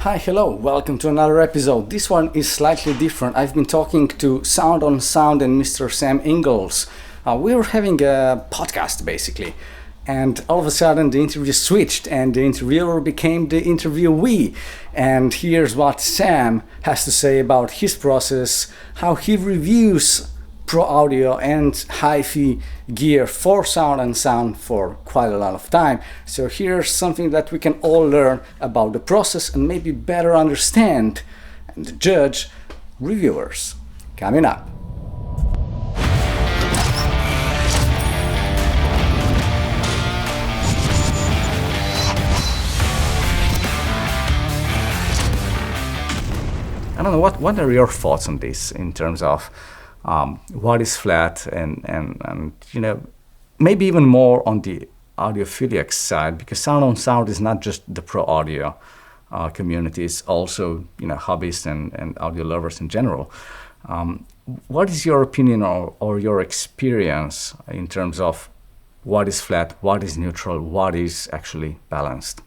Hi, hello, welcome to another episode. This one is slightly different. I've been talking to Sound on Sound and Mr. Sam Inglis. We were having a podcast basically, and all of a sudden the interview switched and the interviewer became the interviewee. And here's what Sam has to say about his process, how he reviews pro audio and HiFi gear for Sound and Sound for quite a lot of time. So here's something that we can all learn about the process and maybe better understand and judge reviewers. Coming up. I don't know, what are your thoughts on this in terms of what is flat and you know, maybe even more on the audiophiliac side, because Sound on Sound is not just the pro audio community, it's also, you know, hobbyists and audio lovers in general. What is your opinion or your experience in terms of what is flat, what is neutral, what is actually balanced?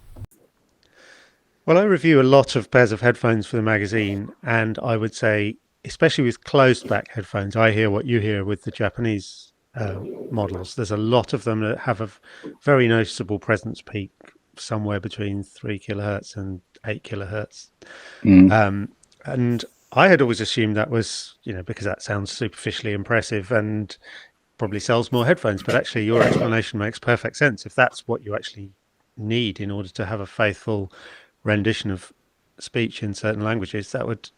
Well, I review a lot of pairs of headphones for the magazine, and I would say, especially with closed back headphones, I hear what you hear with the Japanese models. There's a lot of them that have a very noticeable presence peak somewhere between 3 kilohertz and 8 kilohertz. And I had always assumed that was, you know, because that sounds superficially impressive and probably sells more headphones. But actually, your explanation makes perfect sense. If that's what you actually need in order to have a faithful rendition of speech in certain languages, that would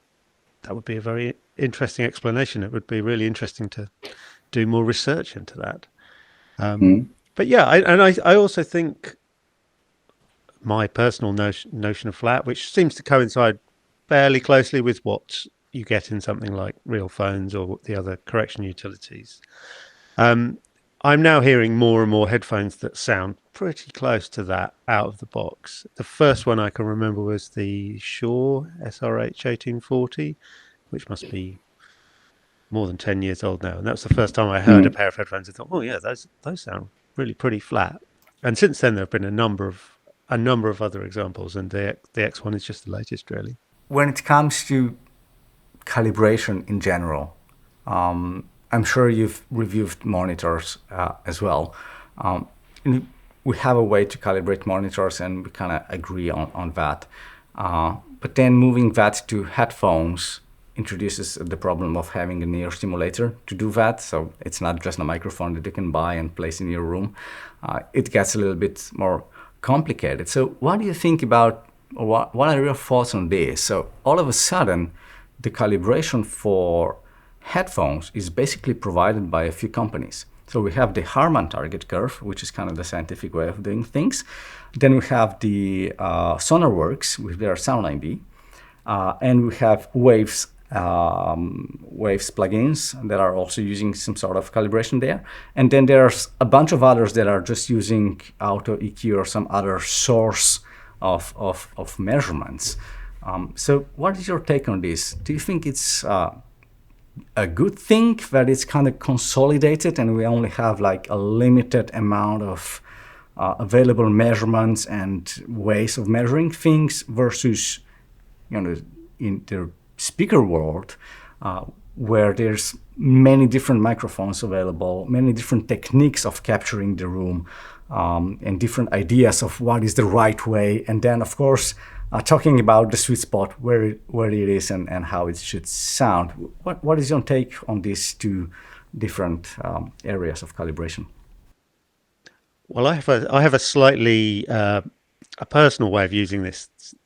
be a very interesting explanation. It would be really interesting to do more research into that. But yeah, I also think my personal notion of flat, which seems to coincide fairly closely with what you get in something like real phones or the other correction utilities. I'm now hearing more and more headphones that sound pretty close to that out of the box. The first one I can remember was the Shure SRH 1840, which must be more than 10 years old now. And that was the first time I heard a pair of headphones. I thought, oh yeah, those sound really pretty flat. And since then, there have been a number of other examples, and the X1 is just the latest, really. When it comes to calibration in general, I'm sure you've reviewed monitors as well. We have a way to calibrate monitors, and we kind of agree on that. But then moving that to headphones introduces the problem of having an ear stimulator to do that. So it's not just a microphone that you can buy and place in your room. It gets a little bit more complicated. So what do you think about, or what are your thoughts on this? So all of a sudden, the calibration for headphones is basically provided by a few companies. So we have the Harman target curve, which is kind of the scientific way of doing things. Then we have the SonarWorks with their Sound ID, and we have Waves plugins that are also using some sort of calibration there. And then there's a bunch of others that are just using Auto EQ or some other source of measurements. So what is your take on this? Do you think it's a good thing that it's kind of consolidated and we only have like a limited amount of available measurements and ways of measuring things versus, you know, in the speaker world where there's many different microphones available, many different techniques of capturing the room, and different ideas of what is the right way, and then of course talking about the sweet spot where it is and how it should sound. What is your take on these two different areas of calibration? Well, I have a slightly a personal way of using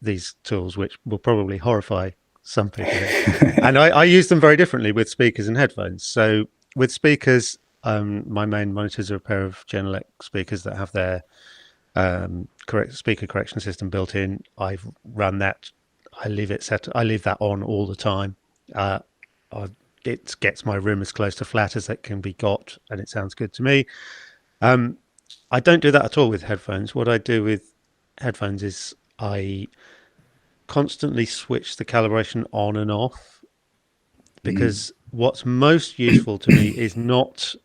these tools, which will probably horrify some people. And I use them very differently with speakers and headphones. So with speakers, my main monitors are a pair of Genelec speakers that have their speaker correction system built in. I've run that. I leave that on all the time. It gets my room as close to flat as it can be got, and it sounds good to me. I don't do that at all with headphones. What I do with headphones is I constantly switch the calibration on and off, because what's most useful to me is not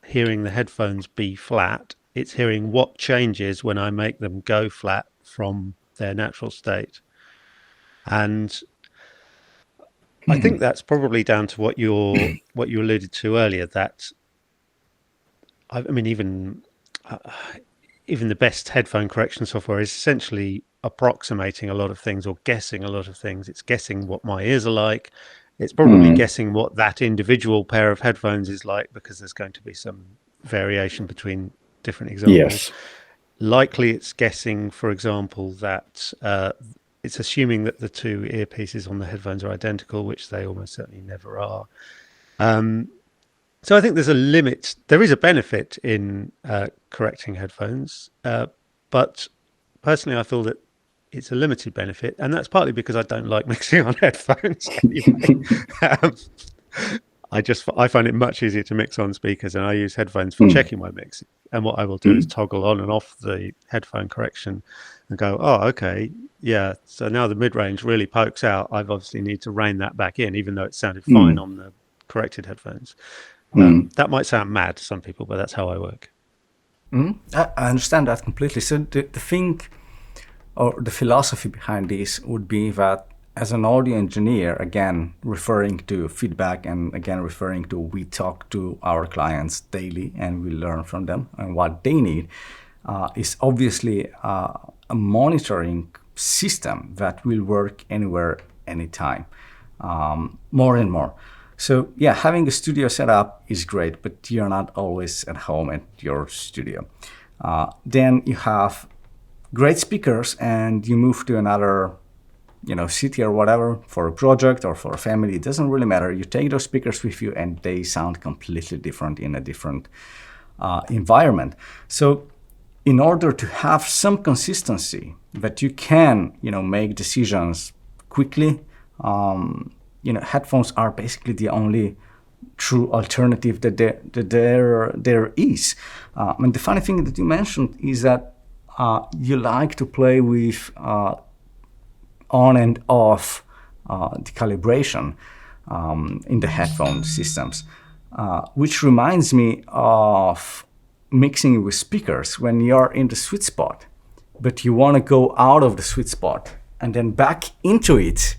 hearing the headphones be flat. It's hearing what changes when I make them go flat from their natural state. And I think that's probably down to what you alluded to earlier, that I mean, even the best headphone correction software is essentially approximating a lot of things or guessing a lot of things. It's guessing what my ears are like. It's probably guessing what that individual pair of headphones is like, because there's going to be some variation between different examples. Yes. Likely it's guessing, for example, that it's assuming that the two earpieces on the headphones are identical, which they almost certainly never are. So I think there's a limit. There is a benefit in correcting headphones, but personally I feel that it's a limited benefit, and that's partly because I don't like mixing on headphones anyway. I find it much easier to mix on speakers, and I use headphones for checking my mix. And what I will do is toggle on and off the headphone correction and go, oh, okay, yeah, so now the mid-range really pokes out. I obviously need to rein that back in, even though it sounded fine on the corrected headphones. That might sound mad to some people, but that's how I work. I understand that completely. So the thing, or the philosophy behind this would be that as an audio engineer, again, referring to feedback and again, referring to we talk to our clients daily and we learn from them and what they need, is obviously a monitoring system that will work anywhere, anytime, more and more. So yeah, having a studio set up is great, but you're not always at home at your studio. Then you have great speakers and you move to another city or whatever for a project or for a family. It doesn't really matter. You take those speakers with you and they sound completely different in a different environment. So in order to have some consistency that you can, make decisions quickly, headphones are basically the only true alternative that there is. And the funny thing that you mentioned is that you like to play with on and off the calibration in the headphone systems, which reminds me of mixing with speakers when you're in the sweet spot, but you want to go out of the sweet spot and then back into it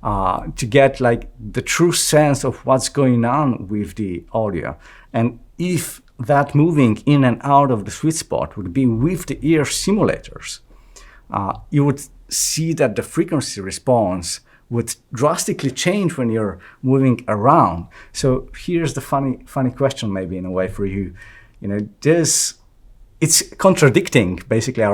to get like the true sense of what's going on with the audio. And if that moving in and out of the sweet spot would be with the ear simulators, you would see that the frequency response would drastically change when you're moving around. So here's the funny question, maybe in a way for you. It's contradicting, basically,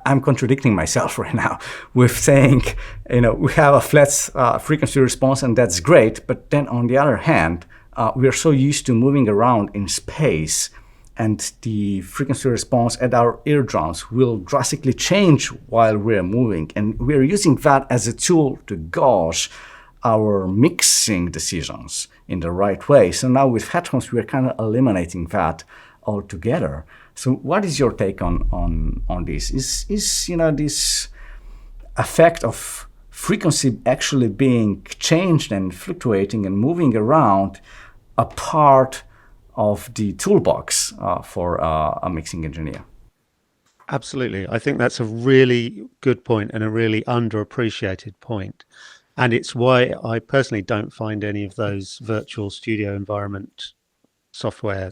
I'm contradicting myself right now with saying, we have a flat frequency response and that's great. But then on the other hand, we are so used to moving around in space, and the frequency response at our eardrums will drastically change while we're moving. And we're using that as a tool to gauge our mixing decisions in the right way. So now with headphones, we're kind of eliminating that altogether. So what is your take on this? Is this effect of frequency actually being changed and fluctuating and moving around a part of the toolbox for a mixing engineer? Absolutely. I think that's a really good point and a really underappreciated point. And it's why I personally don't find any of those virtual studio environment software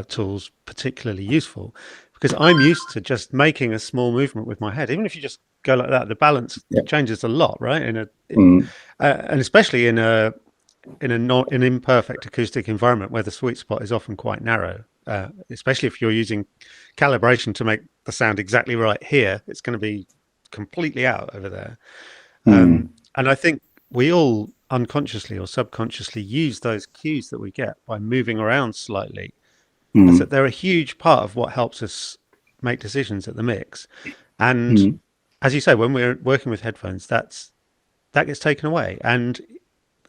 tools particularly ususeful, because I'm used to just making a small movement with my head. Even if you just go like that, the balance changes a lot, right? And especially in an imperfect acoustic environment where the sweet spot is often quite narrow, especially if you're using calibration to make the sound exactly right here, it's going to be completely out over there. And I think we all unconsciously or subconsciously use those cues that we get by moving around slightly. So they're a huge part of what helps us make decisions at the mix. And as you say, when we're working with headphones, that gets taken away. And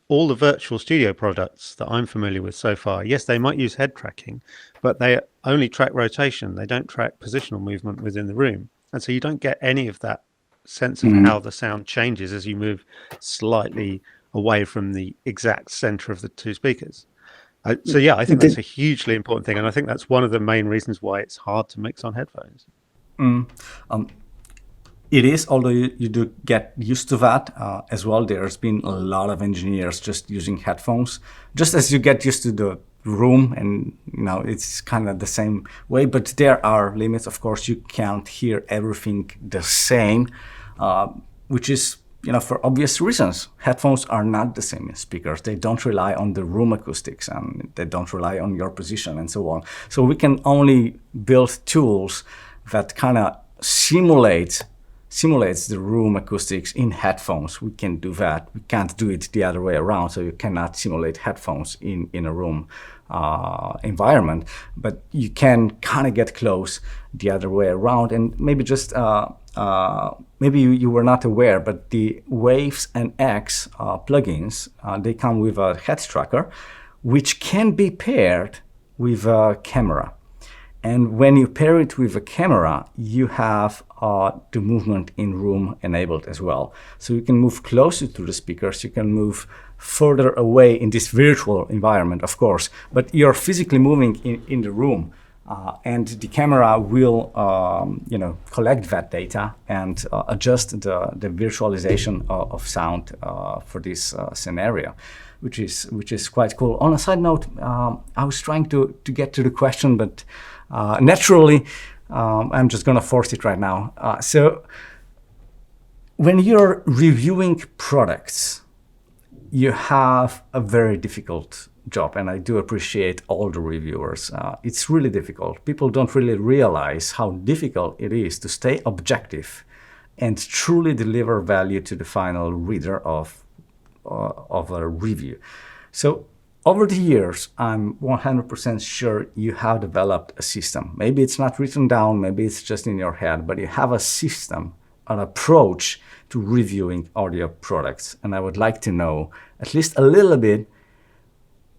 all the virtual studio products that I'm familiar with so far, yes, they might use head tracking, but they only track rotation. They don't track positional movement within the room. And so you don't get any of that sense of how the sound changes as you move slightly away from the exact center of the two speakers. So yeah, I think that's a hugely important thing. And I think that's one of the main reasons why it's hard to mix on headphones. It is, although you do get used to that as well. There's been a lot of engineers just using headphones, just as you get used to the room, and it's kind of the same way. But there are limits, of course. You can't hear everything the same, which is for obvious reasons. Headphones are not the same as speakers. They don't rely on the room acoustics, and they don't rely on your position and so on. So we can only build tools that kind of simulates the room acoustics in headphones. We can do that. We can't do it the other way around. So you cannot simulate headphones in a room environment, but you can kind of get close the other way around. And maybe just maybe you were not aware, but the Waves and X plugins, they come with a head tracker, which can be paired with a camera. And when you pair it with a camera, you have the movement in room enabled as well. So you can move closer to the speakers, you can move further away in this virtual environment, of course, but you're physically moving in the room. And the camera will, collect that data and adjust the visualization of sound for this scenario, which is quite cool. On a side note, I was trying to get to the question, but naturally, I'm just going to force it right now. So when you're reviewing products, you have a very difficult job, and I do appreciate all the reviewers. It's really difficult. People don't really realize how difficult it is to stay objective and truly deliver value to the final reader of a review. So over the years, I'm 100% sure you have developed a system. Maybe it's not written down, maybe it's just in your head, but you have a system, an approach to reviewing audio products. And I would like to know at least a little bit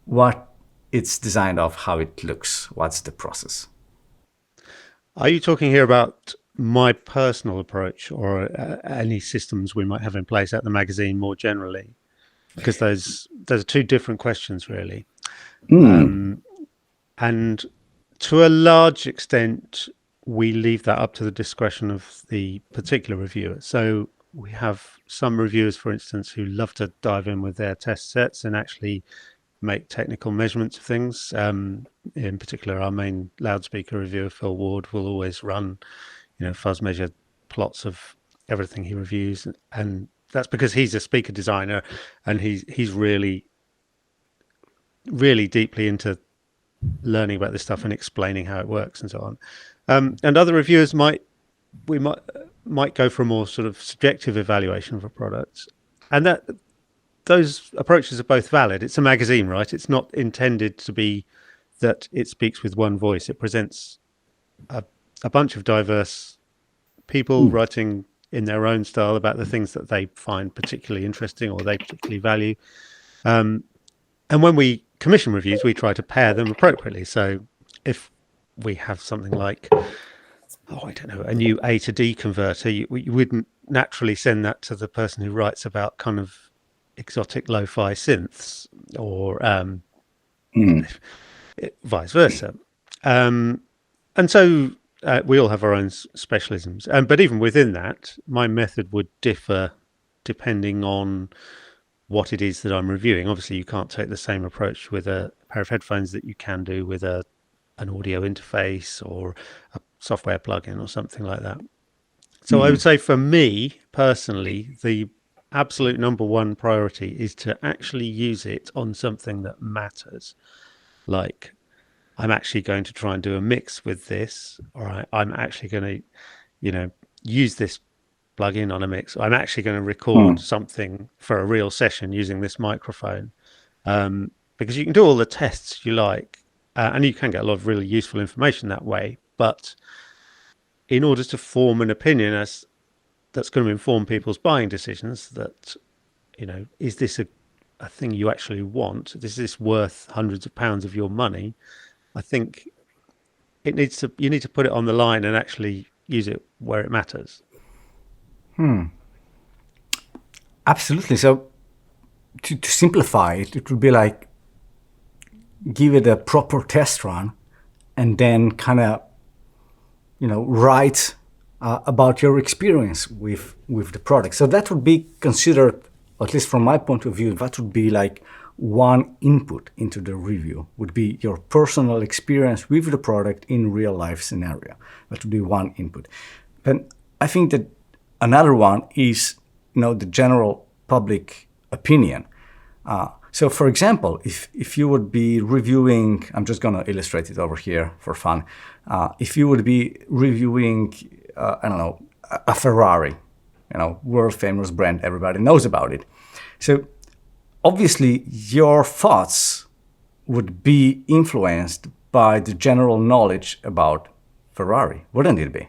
what it's designed of, how it looks, what's the process. Are you talking here about my personal approach, or any systems we might have in place at the magazine more generally? Because those are two different questions, really. And to a large extent, we leave that up to the discretion of the particular reviewer. So we have some reviewers, for instance, who love to dive in with their test sets and actually make technical measurements of things. In particular, our main loudspeaker reviewer, Phil Ward, will always run, fuzz measure plots of everything he reviews, and that's because he's a speaker designer, and he's really, really deeply into learning about this stuff and explaining how it works and so on. And other reviewers might go for a more sort of subjective evaluation of a product, and that those approaches are both valid. It's a magazine, right? It's not intended to be that it speaks with one voice. It presents a bunch of diverse people writing in their own style about the things that they find particularly interesting or they particularly value. And when we commission reviews, we try to pair them appropriately. So if we have something like, a new A to D converter, you wouldn't naturally send that to the person who writes about kind of exotic lo-fi synths, or vice versa. And so we all have our own specialisms. But even within that, my method would differ depending on what it is that I'm reviewing. Obviously, you can't take the same approach with a pair of headphones that you can do with an audio interface or a software plugin or something like that. So I would say for me personally, the absolute number one priority is to actually use it on something that matters. Like, I'm actually going to try and do a mix with this, or I'm actually going to, use this plugin on a mix. I'm actually going to record something for a real session using this microphone, because you can do all the tests you like, and you can get a lot of really useful information that way. But in order to form an opinion that's going to inform people's buying decisions, that, is this a thing you actually want? Is this worth hundreds of pounds of your money? I think you need to put it on the line and actually use it where it matters. Absolutely. So to simplify it, it would be like, give it a proper test run and then kind of, write about your experience with the product. So that would be considered, at least from my point of view, that would be like one input into the review, would be your personal experience with the product in real life scenario. That would be one input. Then I think that another one is, the general public opinion. So for example, if you would be reviewing, I'm just going to illustrate it over here for fun. If you would be reviewing, a Ferrari, world famous brand, everybody knows about it. So obviously your thoughts would be influenced by the general knowledge about Ferrari, wouldn't it be?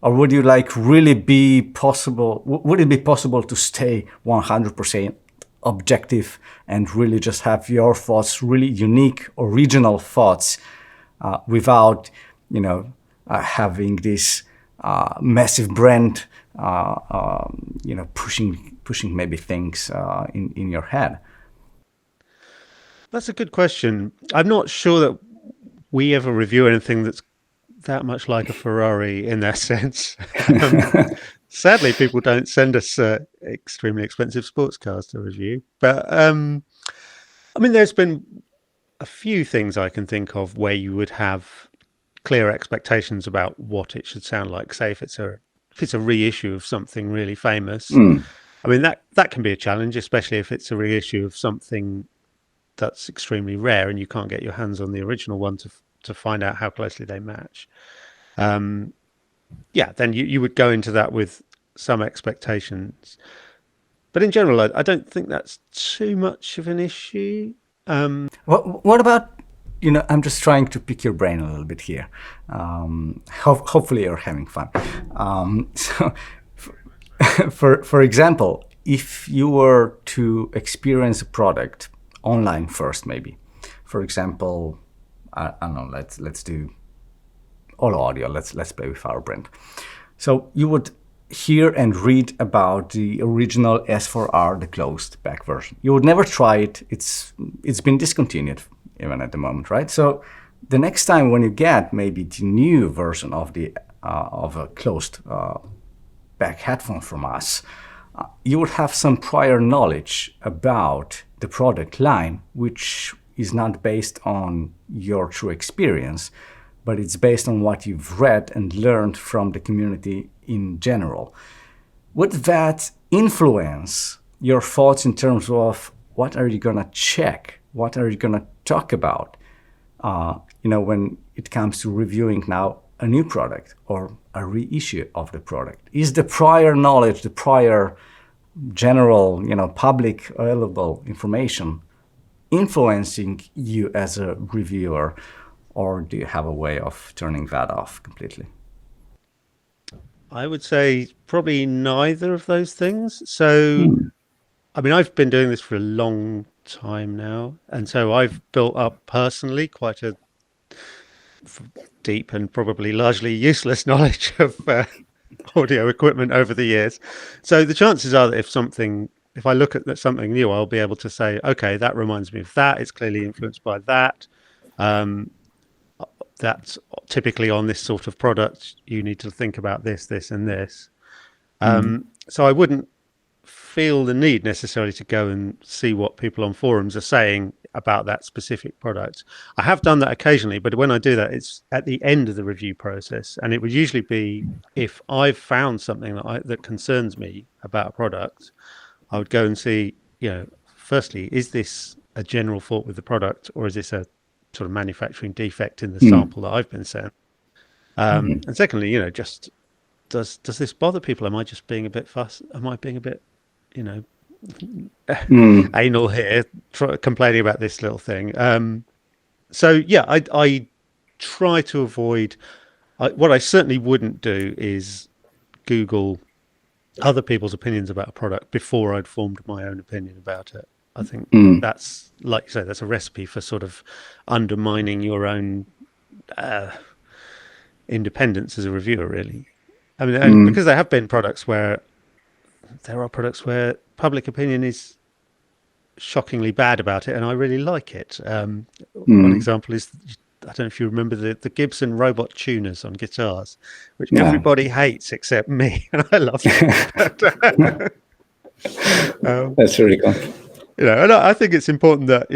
Or would you would it be possible to stay 100% objective and really just have your thoughts, really unique, original thoughts, without, having this massive brand, pushing maybe things in your head? That's a good question. I'm not sure that we ever review anything that's that much like a Ferrari in that sense. Sadly, people don't send us extremely expensive sports cars to review. But there's been a few things I can think of where you would have clear expectations about what it should sound like. Say if it's a reissue of something really famous. That can be a challenge, especially if it's a reissue of something that's extremely rare and you can't get your hands on the original one to find out how closely they match. Then you would go into that with some expectations. But in general, I don't think that's too much of an issue. What about, I'm just trying to pick your brain a little bit here. Hopefully you're having fun. So, for example, if you were to experience a product online first, maybe, for example, I don't know, let's do OLLO Audio. Let's play with our brand. So you would hear and read about the original S4R, the closed back version. You would never try it. It's been discontinued even at the moment, right? So the next time when you get maybe the new version of a closed back headphone from us, you would have some prior knowledge about the product line, which is not based on your true experience, but it's based on what you've read and learned from the community in general. Would that influence your thoughts in terms of what are you going to check? What are you going to talk about? When it comes to reviewing now a new product or a reissue of the product? Is the prior knowledge, the prior general, public available information influencing you as a reviewer, or do you have a way of turning that off completely? I would say probably neither of those things. So, I've been doing this for a long time now, and so I've built up personally quite a deep and probably largely useless knowledge of audio equipment over the years. So the chances are that if I look at something new, I'll be able to say, okay, that reminds me of that. It's clearly influenced by that. That's typically on this sort of product. You need to think about this, this, and this. So I wouldn't feel the need necessarily to go and see what people on forums are saying about that specific product. I have done that occasionally, but when I do that, it's at the end of the review process, and it would usually be if I've found something that concerns me about a product, I would go and see, firstly, is this a general fault with the product, or is this a sort of manufacturing defect in the sample that I've been sent? And secondly, just does this bother people? Am I just being a bit am I being a bit, anal here, complaining about this little thing? I try to avoid. What I certainly wouldn't do is Google other people's opinions about a product before I'd formed my own opinion about it. I think that's, like you say, that's a recipe for sort of undermining your own independence as a reviewer, really. And because there have been products where public opinion is shockingly bad about it, and I really like it. One example is I don't know if you remember the Gibson robot tuners on guitars, which Yeah. everybody hates except me, and I love them. That's really cool. And I think it's important that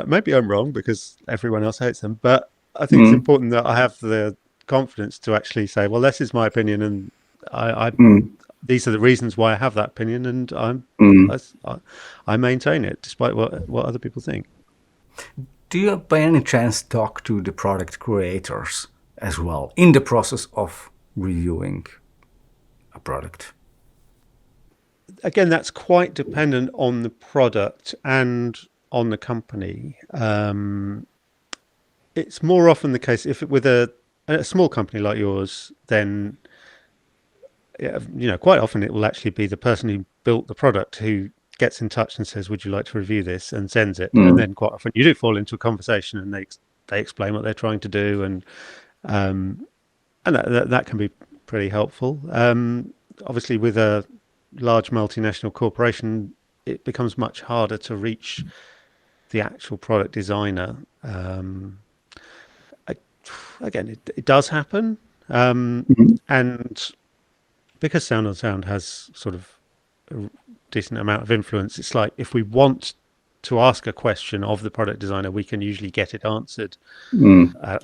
maybe I'm wrong because everyone else hates them, but I think it's important that I have the confidence to actually say, well, this is my opinion, and these are the reasons why I have that opinion, and I maintain it despite what other people think. Do you by any chance talk to the product creators as well in the process of reviewing a product? Again, that's quite dependent on the product and on the company. It's more often the case with a small company like yours, then quite often it will actually be the person who built the product who gets in touch and says, "Would you like to review this?" and sends it. And then quite often you do fall into a conversation, and they explain what they're trying to do, and that can be pretty helpful. Obviously, with a large multinational corporation, it becomes much harder to reach the actual product designer. Again, it does happen, and because Sound on Sound has sort of a decent amount of influence, it's like if we want to ask a question of the product designer, we can usually get it answered,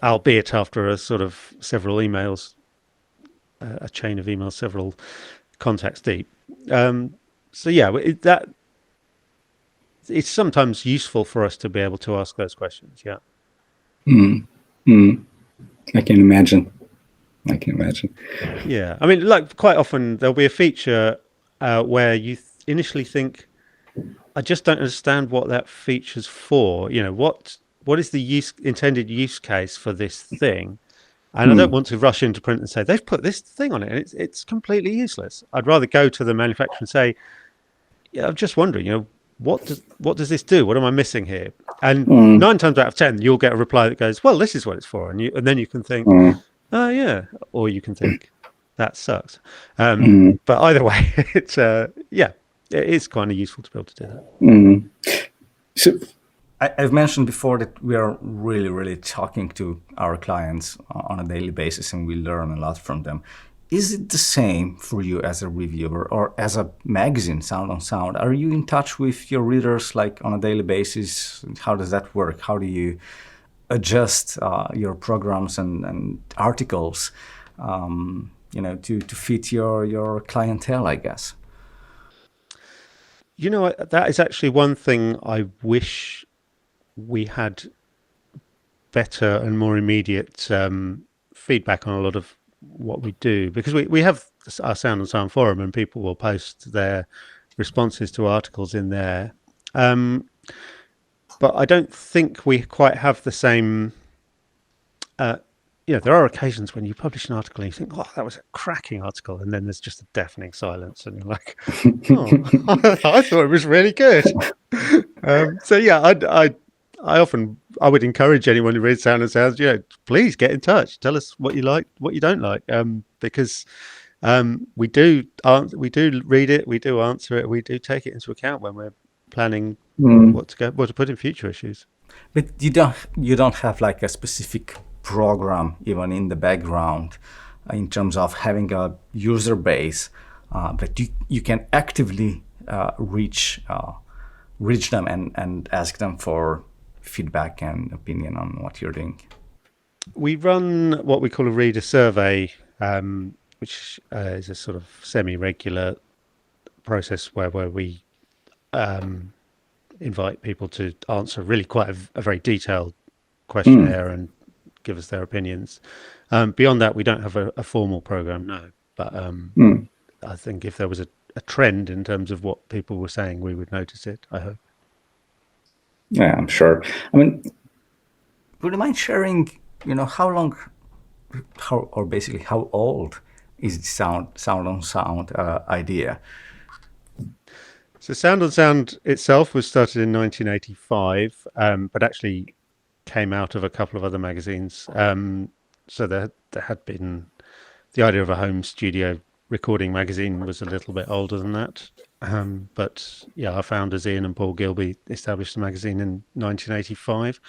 albeit after a sort of several emails, a chain of emails, several contacts deep. So yeah, it's sometimes useful for us to be able to ask those questions. Yeah. I can imagine. Yeah, I mean, like quite often there'll be a feature where you initially think, I just don't understand what that feature's for. What is the intended use case for this thing? And I don't want to rush into print and say, they've put this thing on it, and it's completely useless. I'd rather go to the manufacturer and say, yeah, I'm just wondering, what does this do? What am I missing here? And 9 times out of 10, you'll get a reply that goes, well, this is what it's for. And then you can think, oh, yeah. Or you can think, that sucks. But either way, it is kind of useful to be able to do that. So I've mentioned before that we are really, really talking to our clients on a daily basis, and we learn a lot from them. Is it the same for you as a reviewer or as a magazine, Sound on Sound? Are you in touch with your readers like on a daily basis? How does that work? How do you adjust your programs and articles, to fit your clientele, I guess? That is actually one thing I wish we had better and more immediate feedback on a lot of what we do, because we have our Sound on Sound forum and people will post their responses to articles in there. But I don't think we quite have the same. There are occasions when you publish an article and you think, "Oh, that was a cracking article," and then there's just a deafening silence, and you're like, "Oh, I thought it was really good." So yeah, I would encourage anyone who reads Sound on Sound, please get in touch. Tell us what you like, what you don't like, because we do read it, we do answer it, we do take it into account when we're planning what to put in future issues. But you don't have like a specific program even in the background in terms of having a user base, but you can actively reach them and ask them for feedback and opinion on what you're doing. We run what we call a reader survey, which is a sort of semi-regular process where we invite people to answer really quite a very detailed questionnaire and give us their opinions. Beyond that, we don't have a formal program, no. But I think if there was a trend in terms of what people were saying, we would notice it, I hope. Yeah, I'm sure. I mean, would you mind sharing, how old is the Sound on Sound idea? So Sound on Sound itself was started in 1985, but actually came out of a couple of other magazines. So there had been the idea of a home studio recording magazine was a little bit older than that. But yeah, our founders Ian and Paul Gilby established the magazine in 1985.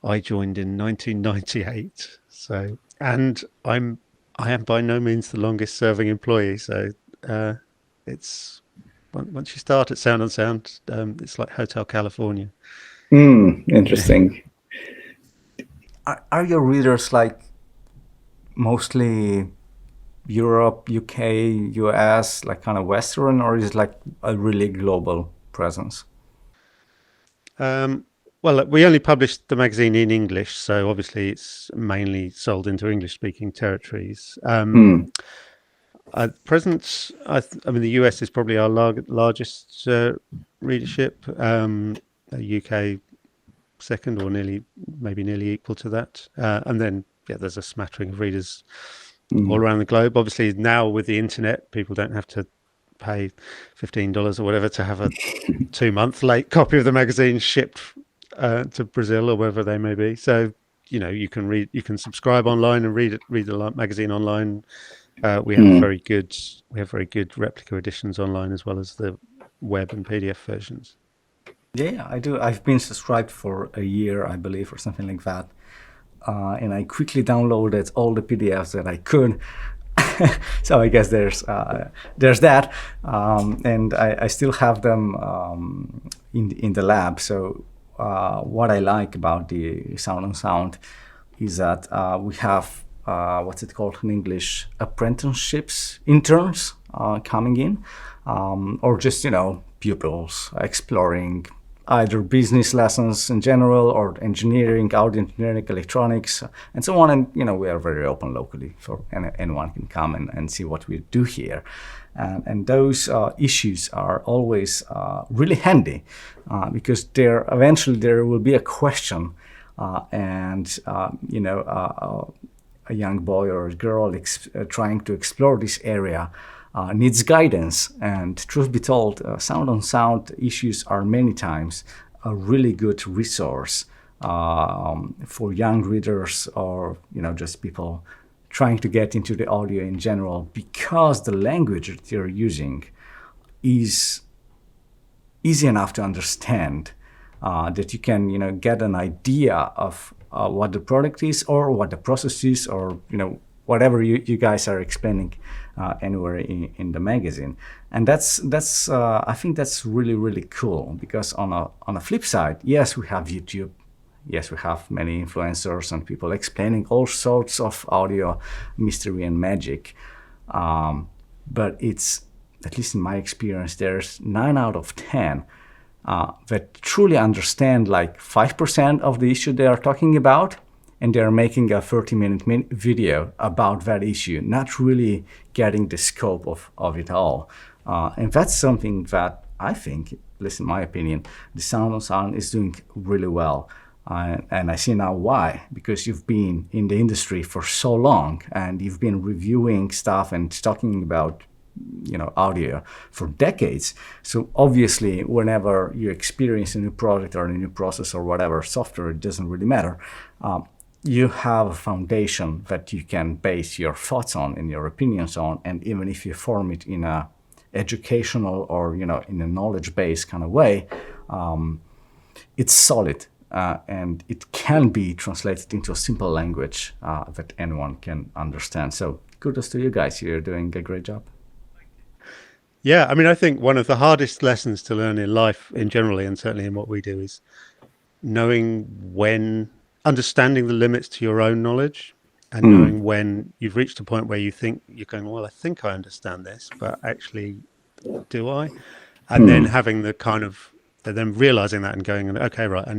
I joined in 1998. So, and I am by no means the longest serving employee. So, it's once you start at Sound on Sound, it's like Hotel California. Interesting. Are your readers like mostly Europe, UK, US, like kind of Western, or is it like a really global presence? Well, we only published the magazine in English, so obviously it's mainly sold into English-speaking territories. At present, I mean, the US is probably our largest readership. UK second, or maybe nearly equal to that. And then, yeah, there's a smattering of readers all around the globe. Obviously, now with the internet, people don't have to pay $15 or whatever to have a 2-month late copy of the magazine shipped to Brazil or wherever they may be. So, you can subscribe online and read the magazine online. We have very good replica editions online, as well as the web and PDF versions. Yeah, I do. I've been subscribed for a year, I believe, or something like that. And I quickly downloaded all the PDFs that I could. So I guess there's that, and I still have them in the lab. So what I like about the Sound on Sound is that we have what's it called in English, apprenticeships, interns coming in, or just pupils exploring either business lessons in general or engineering, audio engineering, electronics, and so on. And we are very open locally, so anyone can come and see what we do here. And those issues are always really handy because eventually there will be a question, and a young boy or a girl trying to explore this area needs guidance. And truth be told, Sound on Sound issues are many times a really good resource for young readers, or just people trying to get into the audio in general, because the language that you're using is easy enough to understand, that you can get an idea of what the product is, or what the process is, or whatever you guys are explaining anywhere in the magazine. And that's I think that's really, really cool, because on a flip side, yes, we have YouTube, yes, we have many influencers and people explaining all sorts of audio mystery and magic, but it's, at least in my experience, there's 9 out of 10 that truly understand like 5% of the issue they are talking about, and they're making a 30-minute video about that issue, not really getting the scope of it all. And that's something that I think, at least in my opinion, the Sound on Sound is doing really well. And I see now why, because you've been in the industry for so long, and you've been reviewing stuff and talking about audio for decades. So obviously, whenever you experience a new product or a new process or whatever software, it doesn't really matter. You have a foundation that you can base your thoughts on and your opinions on, and even if you form it in a educational or in a knowledge-based kind of way, it's solid, and it can be translated into a simple language that anyone can understand. So kudos to you guys. You're doing a great job. Yeah, I mean, I think one of the hardest lessons to learn in life in generally, and certainly in what we do, is understanding the limits to your own knowledge, and knowing when you've reached a point where you think you're going, well, I think I understand this, but actually, do I? And then having then realizing that and going, okay, right, I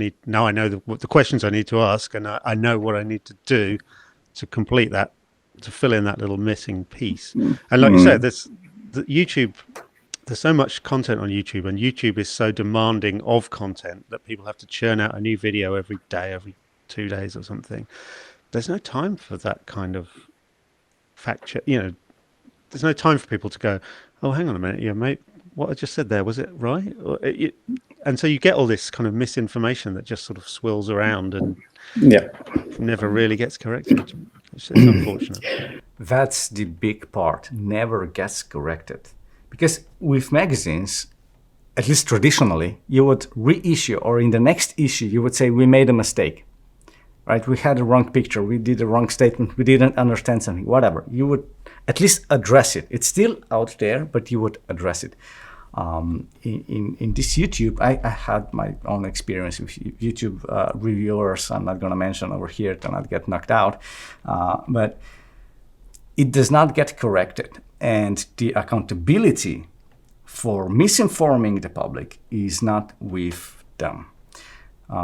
know the questions I need to ask, and I know what I need to do to complete that, to fill in that little missing piece. And like you said, there's so much content on YouTube, and YouTube is so demanding of content that people have to churn out a new video every day, every 2 days or something. There's no time for that kind of fact check. There's no time for people to go, oh, hang on a minute, mate, what I just said there, was it right? And so you get all this kind of misinformation that just sort of swirls around and never really gets corrected. It's unfortunate. That's the big part, never gets corrected. Because with magazines, at least traditionally, you would reissue, or in the next issue, you would say, we made a mistake. right? We had a wrong picture, we did a wrong statement, we didn't understand something, whatever. You would at least address it. It's still out there, but you would address it. In this YouTube, I had my own experience with YouTube reviewers. I'm not going to mention over here to not get knocked out, but it does not get corrected. And the accountability for misinforming the public is not with them.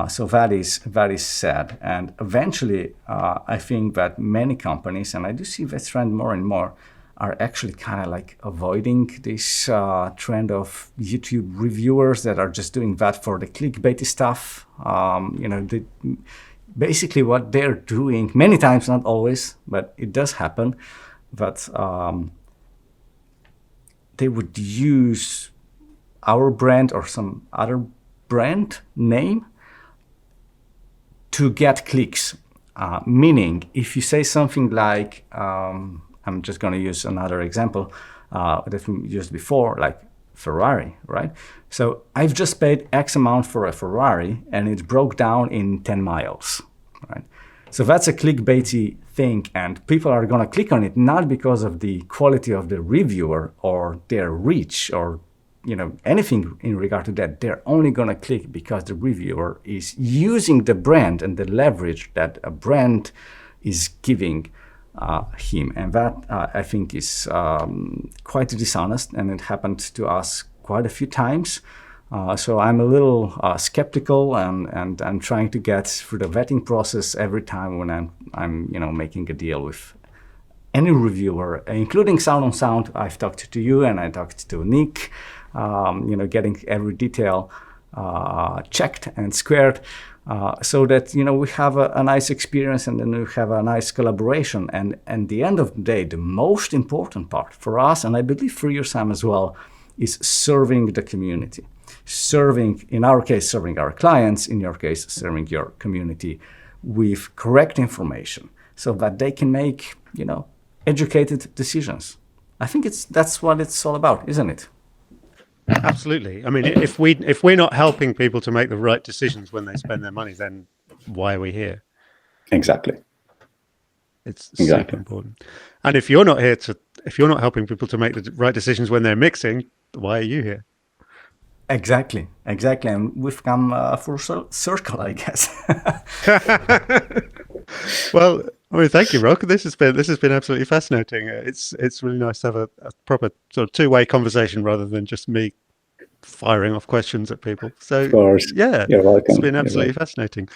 So that is sad. And eventually, I think that many companies, and I do see that trend more and more, are actually kind of like avoiding this trend of YouTube reviewers that are just doing that for the clickbaity stuff. Basically what they're doing, many times, not always, but it does happen, that they would use our brand or some other brand name to get clicks. Meaning, if you say something like, I'm just going to use another example that we used before, like Ferrari, right? So I've just paid X amount for a Ferrari and it broke down in 10 miles, right? So that's a clickbaity thing, and people are going to click on it not because of the quality of the reviewer or their reach or anything in regard to that. They're only going to click because the reviewer is using the brand and the leverage that a brand is giving him. And that, I think, is quite dishonest, and it happened to us quite a few times. So I'm a little skeptical, and I'm trying to get through the vetting process every time when I'm making a deal with any reviewer, including Sound on Sound. I've talked to you and I talked to Nick, getting every detail checked and squared, so that we have a nice experience, and then we have a nice collaboration. And at the end of the day, the most important part for us, and I believe for you, Sam, as well, is serving the community. Serving, in our case, serving our clients, in your case, serving your community with correct information so that they can make, educated decisions. I think that's what it's all about, isn't it? Absolutely. I mean, if we're not helping people to make the right decisions when they spend their money, then why are we here? Exactly. It's super important. And if you're not helping people to make the right decisions when they're mixing, why are you here? Exactly. And we've come full circle, I guess. Well, I mean, thank you, Rock. This has been absolutely fascinating. It's really nice to have a proper sort of two-way conversation rather than just me firing off questions at people. So, of course. yeah, You're welcome. it's been absolutely fascinating.